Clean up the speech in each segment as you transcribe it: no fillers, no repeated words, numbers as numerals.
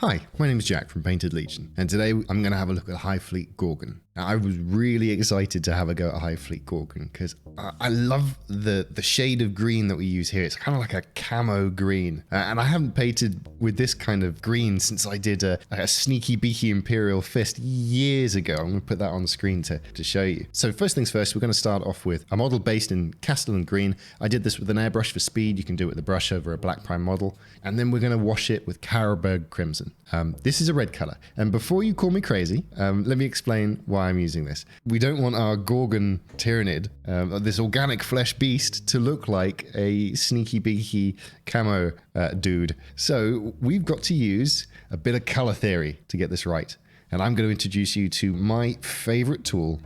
Hi, my name is Jack from Painted Legion, and today I'm going to have a look at Hive Fleet Gorgon. Now, I was really excited to have a go at Hive Fleet Gorgon because I love the shade of green that we use here. It's kind of like a camo green, and I haven't painted with this kind of green since I did a sneaky beaky Imperial Fist years ago. I'm going to put that on the screen to show you. So first things first, we're going to start off with a model based in Castellan green. I did this with an airbrush for speed. You can do it with a brush over a black prime model, and then we're going to wash it with Carroburg Crimson. This is a red color, and before you call me crazy, let me explain why I'm using this. We don't want our Gorgon Tyranid, this organic flesh beast, to look like a sneaky beaky camo dude. So we've got to use a bit of color theory to get this right. And I'm going to introduce you to my favorite tool.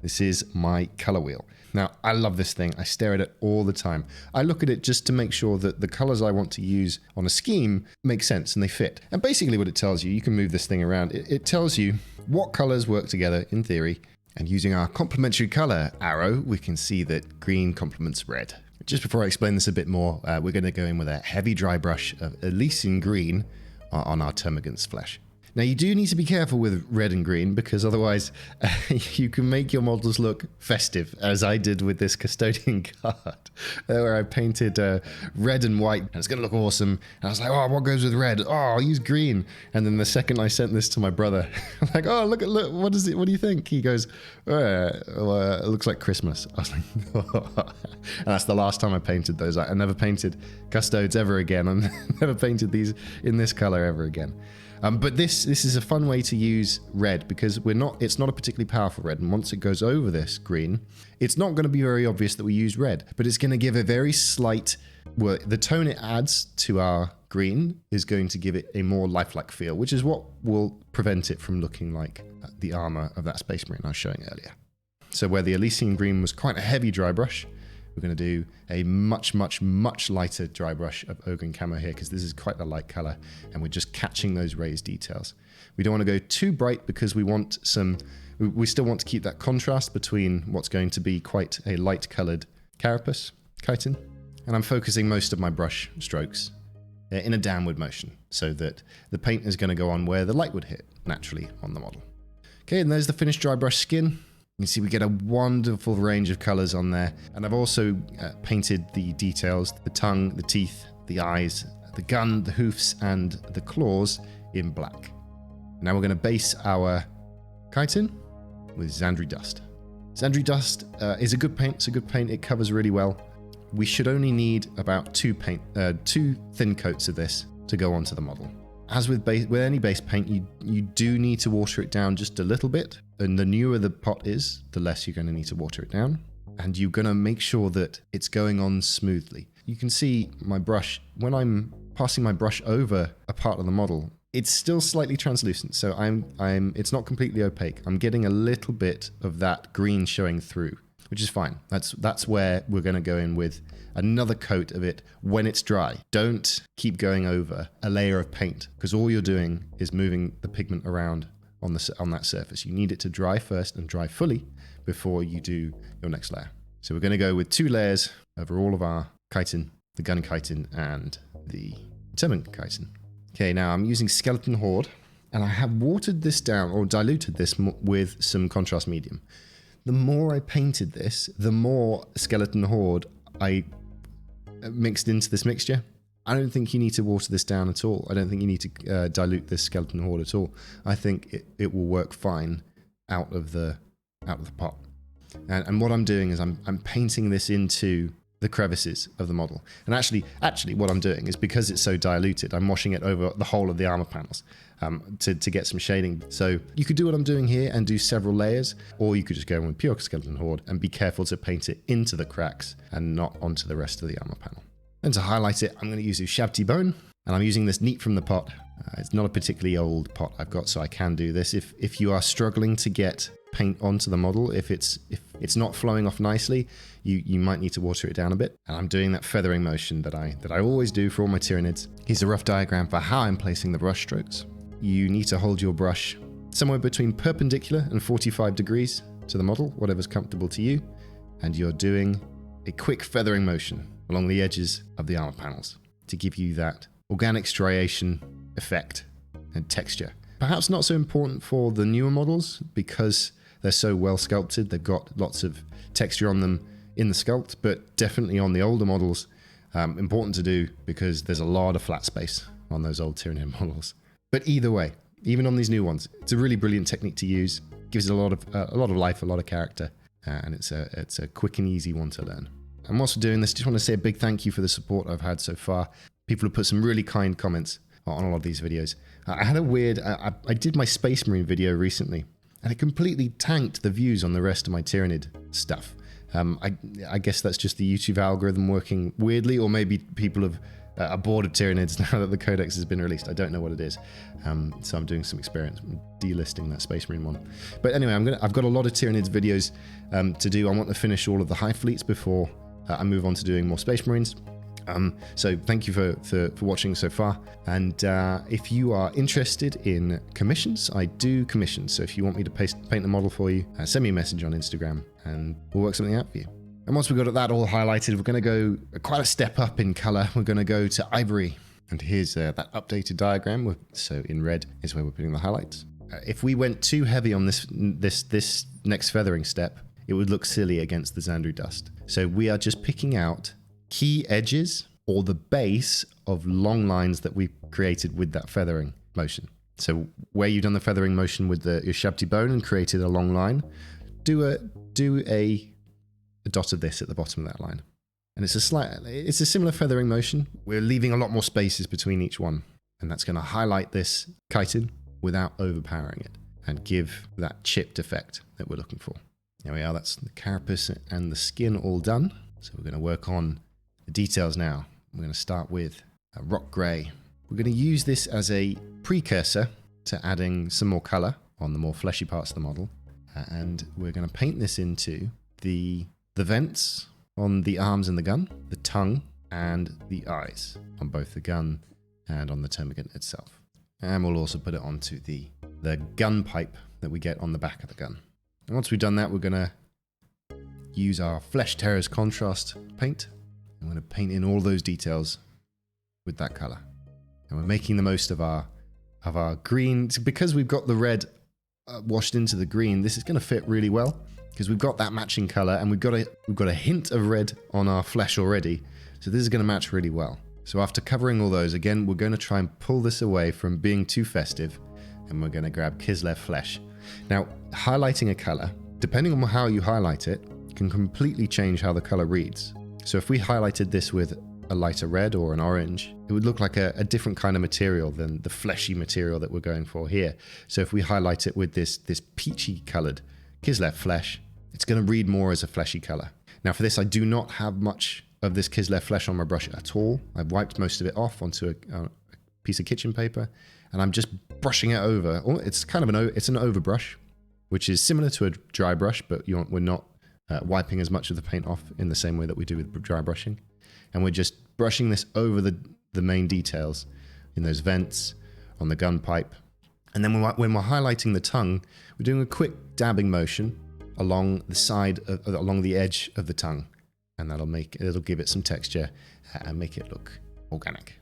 This is my color wheel. Now, I love this thing. I stare at it all the time. I look at it just to make sure that the colors I want to use on a scheme make sense and they fit. And basically what it tells you, you can move this thing around. It tells you what colors work together in theory. And using our complementary color arrow, we can see that green complements red. Just before I explain this a bit more, we're going to go in with a heavy dry brush of Elysian green on our termagant's flesh. Now, you do need to be careful with red and green because otherwise you can make your models look festive, as I did with this custodian card, where I painted red and white, and it's going to look awesome. And I was like, oh, what goes with red? Oh, I'll use green. And then the second I sent this to my brother, I'm like, oh, look, what is it? What do you think? He goes, it looks like Christmas. I was like, oh. And that's the last time I painted those. I never painted custodes ever again. I never painted these in this color ever again. But this is a fun way to use red because it's not a particularly powerful red. And once it goes over this green, it's not going to be very obvious that we use red, but it's going to give a very slight, well, the tone it adds to our green is going to give it a more lifelike feel, which is what will prevent it from looking like the armor of that Space Marine I was showing earlier. So where the Elysian green was quite a heavy dry brush, we're going to do a much, much, much lighter dry brush of Ogre Camo here because this is quite a light color and we're just catching those raised details. We don't want to go too bright because we still want to keep that contrast between what's going to be quite a light colored carapace, chitin. And I'm focusing most of my brush strokes in a downward motion so that the paint is going to go on where the light would hit naturally on the model. Okay, and there's the finished dry brush skin. You can see we get a wonderful range of colors on there. And I've also painted the details, the tongue, the teeth, the eyes, the gun, the hoofs, and the claws in black. Now we're going to base our chitin with Zandri Dust. Zandri Dust is a good paint. It's a good paint. It covers really well. We should only need about two thin coats of this to go onto the model. As with any base paint, you do need to water it down just a little bit. And the newer the pot is, the less you're going to need to water it down. And you're going to make sure that it's going on smoothly. You can see my brush, when I'm passing my brush over a part of the model, it's still slightly translucent. So it's not completely opaque. I'm getting a little bit of that green showing through, which is fine. That's where we're going to go in with another coat of it when it's dry. Don't keep going over a layer of paint because all you're doing is moving the pigment around on that surface. You need it to dry first and dry fully before you do your next layer. So we're going to go with 2 layers over all of our chitin, the gun chitin and the termagant chitin. Okay, now I'm using Skeleton Horde and I have watered this down or diluted this with some contrast medium. The more I painted this, the more Skeleton Horde I mixed into this mixture. I don't think you need to water this down at all. I don't think you need to dilute this Skeleton Horde at all. I think it will work fine out of the pot. And what I'm doing is I'm painting this into the crevices of the model. And actually what I'm doing is because it's so diluted, I'm washing it over the whole of the armor panels to get some shading. So you could do what I'm doing here and do several layers, or you could just go in with pure Skeleton Horde and be careful to paint it into the cracks and not onto the rest of the armor panel. And to highlight it, I'm going to use Ushabti Bone, and I'm using this neat from the pot. It's not a particularly old pot I've got, so I can do this. If you are struggling to get paint onto the model, if it's not flowing off nicely, you might need to water it down a bit. And I'm doing that feathering motion that I always do for all my Tyranids. Here's a rough diagram for how I'm placing the brush strokes. You need to hold your brush somewhere between perpendicular and 45 degrees to the model, whatever's comfortable to you, and you're doing a quick feathering motion along the edges of the armor panels to give you that organic striation effect. and texture. Perhaps not so important for the newer models because they're so well sculpted. They've got lots of texture on them in the sculpt, but definitely on the older models, important to do because there's a lot of flat space on those old Tyranid models. But either way, even on these new ones, it's a really brilliant technique to use. Gives it a lot of life, a lot of character, and it's a quick and easy one to learn. And whilst we're doing this, just want to say a big thank you for the support I've had so far. People have put some really kind comments on a lot of these videos. I had a weird, I did my Space Marine video recently, and it completely tanked the views on the rest of my Tyranid stuff. I guess that's just the YouTube algorithm working weirdly, or maybe people are bored of Tyranids now that the Codex has been released. I don't know what it is. So I'm doing some experiments, delisting that Space Marine one. But anyway, I've got a lot of Tyranids videos to do. I want to finish all of the Hive Fleets before I move on to doing more Space Marines. So thank you for watching so far. And if you are interested in commissions, I do commissions. So if you want me to paint a model for you, send me a message on Instagram and we'll work something out for you. And once we've got that all highlighted, we're going to go quite a step up in color. We're going to go to ivory. And here's that updated diagram. So in red is where we're putting the highlights. If we went too heavy on this next feathering step, it would look silly against the Xandru dust. So we are just picking out key edges or the base of long lines that we created with that feathering motion. So where you've done the feathering motion with your Shabti bone and created a long line, do a dot of this at the bottom of that line. And it's a similar feathering motion. We're leaving a lot more spaces between each one. And that's going to highlight this chitin without overpowering it and give that chipped effect that we're looking for. There we are, that's the carapace and the skin all done. So we're going to work on the details now. We're going to start with a rock grey. We're going to use this as a precursor to adding some more colour on the more fleshy parts of the model. And we're going to paint this into the vents on the arms and the gun, the tongue and the eyes on both the gun and on the termagant itself. And we'll also put it onto the gun pipe that we get on the back of the gun. And once we've done that, we're going to use our Flesh Terrors contrast paint. I'm going to paint in all those details with that color. And we're making the most of our green. Because we've got the red washed into the green, this is going to fit really well because we've got that matching color and we've got a hint of red on our flesh already. So this is going to match really well. So after covering all those, again, we're going to try and pull this away from being too festive, and we're going to grab Kislev flesh. Now, highlighting a color, depending on how you highlight it, can completely change how the color reads. So if we highlighted this with a lighter red or an orange, it would look like a different kind of material than the fleshy material that we're going for here. So if we highlight it with this peachy colored Kislev flesh, it's going to read more as a fleshy color. Now for this, I do not have much of this Kislev flesh on my brush at all. I've wiped most of it off onto a piece of kitchen paper, and I'm just brushing it over. It's kind of it's an overbrush, which is similar to a dry brush, but we're not wiping as much of the paint off in the same way that we do with dry brushing. And we're just brushing this over the main details in those vents, on the gun pipe. And then when we're highlighting the tongue, we're doing a quick dabbing motion along the side, along the edge of the tongue. And it'll give it some texture and make it look organic.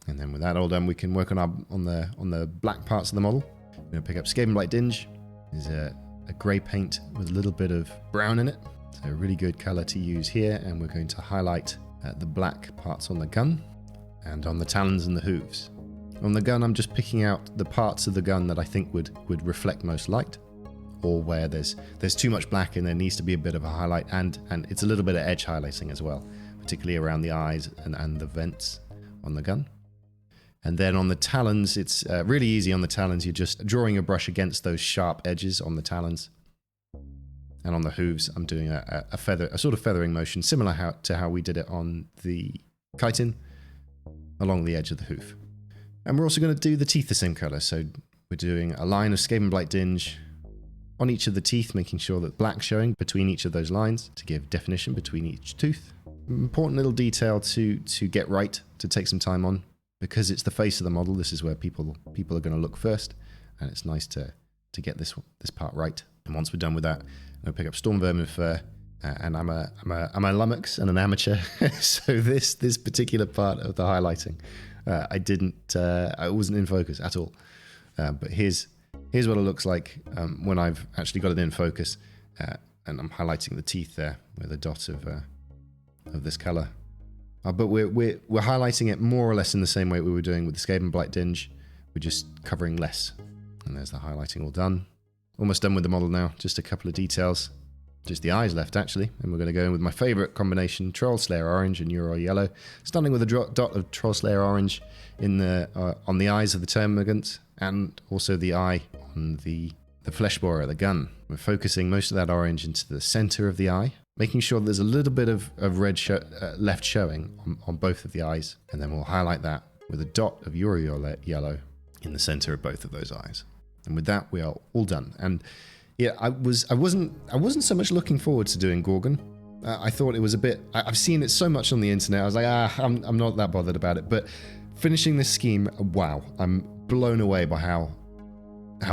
And then with that all done, we can work on the black parts of the model. We're going to pick up Skaven Blight Dinge. There's a grey paint with a little bit of brown in it. So a really good color to use here. And we're going to highlight the black parts on the gun and on the talons and the hooves. On the gun, I'm just picking out the parts of the gun that I think would reflect most light, or where there's too much black and there needs to be a bit of a highlight, and it's a little bit of edge highlighting as well, particularly around the eyes and the vents on the gun. And then on the talons, it's really easy on the talons. You're just drawing a brush against those sharp edges on the talons. And on the hooves, I'm doing a sort of feathering motion, similar to how we did it on the chitin, along the edge of the hoof. And we're also going to do the teeth the same color. So we're doing a line of Skaven Blight Dinge on each of the teeth, making sure that black's showing between each of those lines to give definition between each tooth. Important little detail to get right, to take some time on, because it's the face of the model. This is where people are going to look first, and it's nice to get this part right. And once we're done with that, I'm going to pick up Storm Vermin Fur, and I'm a lummox and an amateur. So this particular part of the highlighting, I wasn't in focus at all. But here's what it looks like when I've actually got it in focus, and I'm highlighting the teeth there with a dot of this color. But we're highlighting it more or less in the same way we were doing with the Skaven Blight Dinge. We're just covering less. And there's the highlighting all done. Almost done with the model now. Just a couple of details. Just the eyes left, actually. And we're going to go in with my favorite combination, Troll Slayer Orange and Euro Yellow. Starting with a dot of Troll Slayer Orange in the on the eyes of the termagant, and also the eye on the flesh borer, the gun. We're focusing most of that orange into the center of the eye, making sure there's a little bit of red left showing on both of the eyes. And then we'll highlight that with a dot of Euro Yellow in the center of both of those eyes. And with that, we are all done. And yeah, I wasn't so much looking forward to doing Gorgon. I thought it was a bit. I've seen it so much on the internet. I was like, I'm not that bothered about it. But finishing this scheme, wow, I'm blown away by how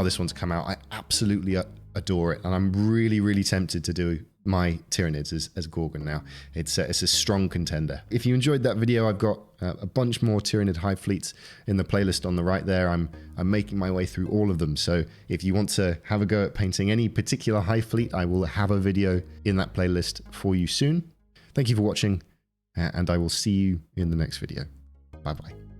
this one's come out. I absolutely adore it, and I'm really, really tempted to do my Tyranids as Gorgon now. It's a strong contender. If you enjoyed that video, I've got a bunch more Tyranid Hive Fleets in the playlist on the right there. I'm making my way through all of them, so if you want to have a go at painting any particular Hive Fleet, I will have a video in that playlist for you soon. Thank you for watching, and I will see you in the next video. Bye bye.